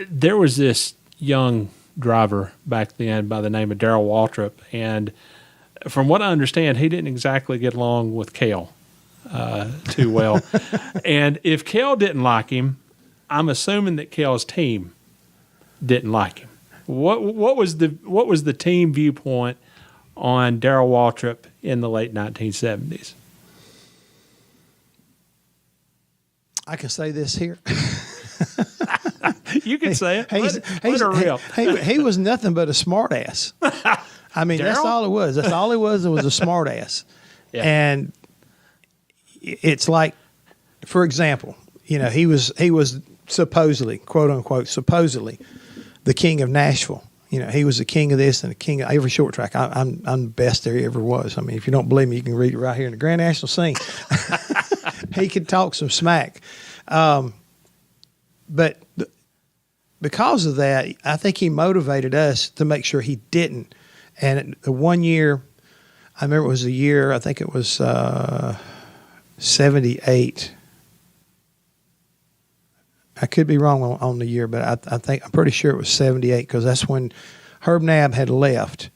there was this young driver back then by the name of Darrell Waltrip, and from what I understand, he didn't exactly get along with Cale too well. And if Cale didn't like him, I'm assuming that Cale's team didn't like him. What was the team viewpoint on Darrell Waltrip in the late 1970s? I can say this here. You can say it. He was nothing but a smart ass. I mean, Darrell? That's all it was. That's all he was. It was a smart ass. Yeah. And it's like, for example, he was supposedly, quote unquote, the king of Nashville. He was the king of this and the king of every short track. I'm the best there ever was. I mean, if you don't believe me, you can read it right here in the Grand National Scene. He could talk some smack. But because of that, I think he motivated us to make sure he didn't. And the one year, I remember it was a year, I think it was 78. I could be wrong on the year, but I'm pretty sure it was 78 because that's when Herb Nabb had left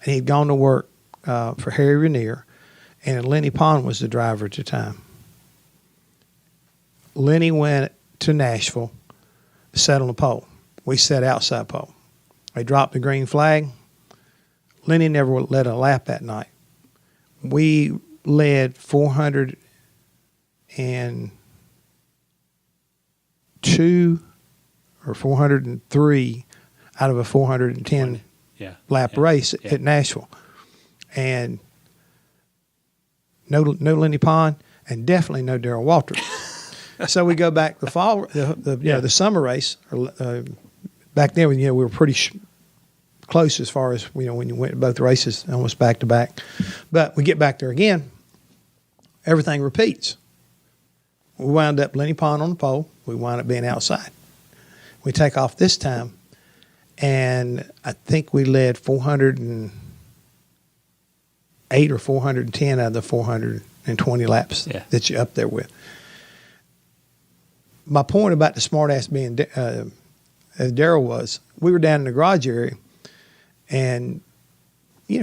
and he'd gone to work for Harry Ranier, and Lenny Pond was the driver at the time. Lenny went to Nashville, sat on the pole. We sat outside pole. They dropped the green flag. Lenny never led a lap that night. We led 402 or 403 out of a 410 lap race at Nashville. And no Lenny Pond, and definitely no Darrell Waltrip. So we go back the fall, the summer race. Back then, we were pretty close as far as when you went to both races, almost back to back. But we get back there again, everything repeats. We wound up Lenny Pond on the pole. We wound up being outside. We take off this time, and I think we led 408 or 410 out of the 420 laps that you're up there with. My point about the smart-ass being as Darrell was, we were down in the garage area, and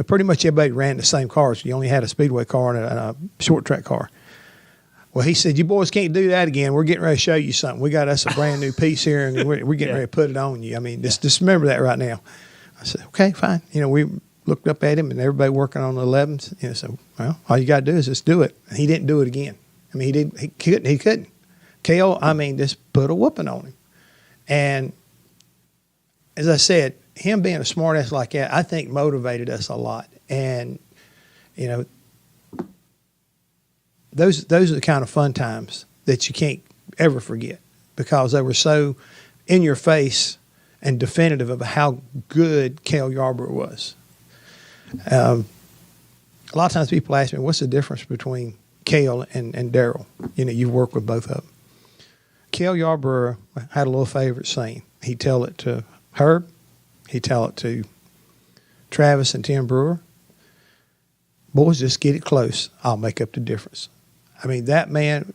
pretty much everybody ran the same cars. You only had a speedway car and a short track car. Well, he said, "You boys can't do that again. We're getting ready to show you something. We got us a brand new piece here, and we're getting ready to put it on you. I mean, just remember that right now." I said, "Okay, fine." We looked up at him, and everybody working on the 11s. So, well, all you got to do is just do it. And he didn't do it again. I mean, he couldn't. Cale, just put a whooping on him. And as I said, him being a smart ass like that, I think motivated us a lot. And, those are the kind of fun times that you can't ever forget because they were so in your face and definitive of how good Cale Yarborough was. A lot of times people ask me, what's the difference between Cale and Darrell? You've worked with both of them. Cale Yarborough had a little favorite saying. He'd tell it to Herb. He'd tell it to Travis and Tim Brewer. Boys, just get it close. I'll make up the difference. I mean, that man,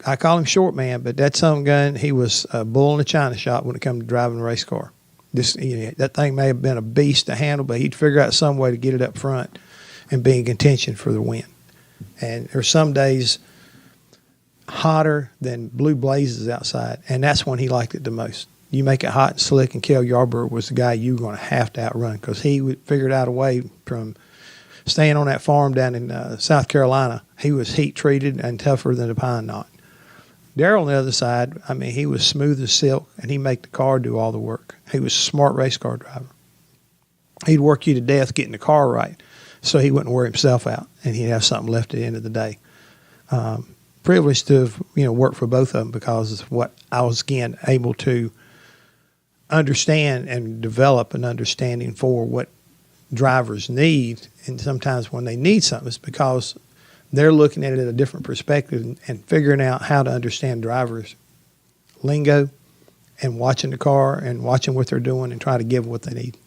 I call him short man, but that son gun, he was a bull in a china shop when it come to driving a race car. That thing may have been a beast to handle, but he'd figure out some way to get it up front and be in contention for the win. And there's some days hotter than blue blazes outside, and that's when he liked it the most. You make it hot and slick, and Cale Yarborough was the guy you were going to have to outrun because he figured out a way from staying on that farm down in South Carolina. He was heat-treated and tougher than a pine knot. Darrell on the other side, he was smooth as silk, and he'd make the car do all the work. He was a smart race car driver. He'd work you to death getting the car right so he wouldn't wear himself out, and he'd have something left at the end of the day. Privileged to have worked for both of them because of what I was, again, able to understand and develop an understanding for what drivers need. And sometimes when they need something, it's because they're looking at it at a different perspective and figuring out how to understand drivers' lingo and watching the car and watching what they're doing and try to give what they need.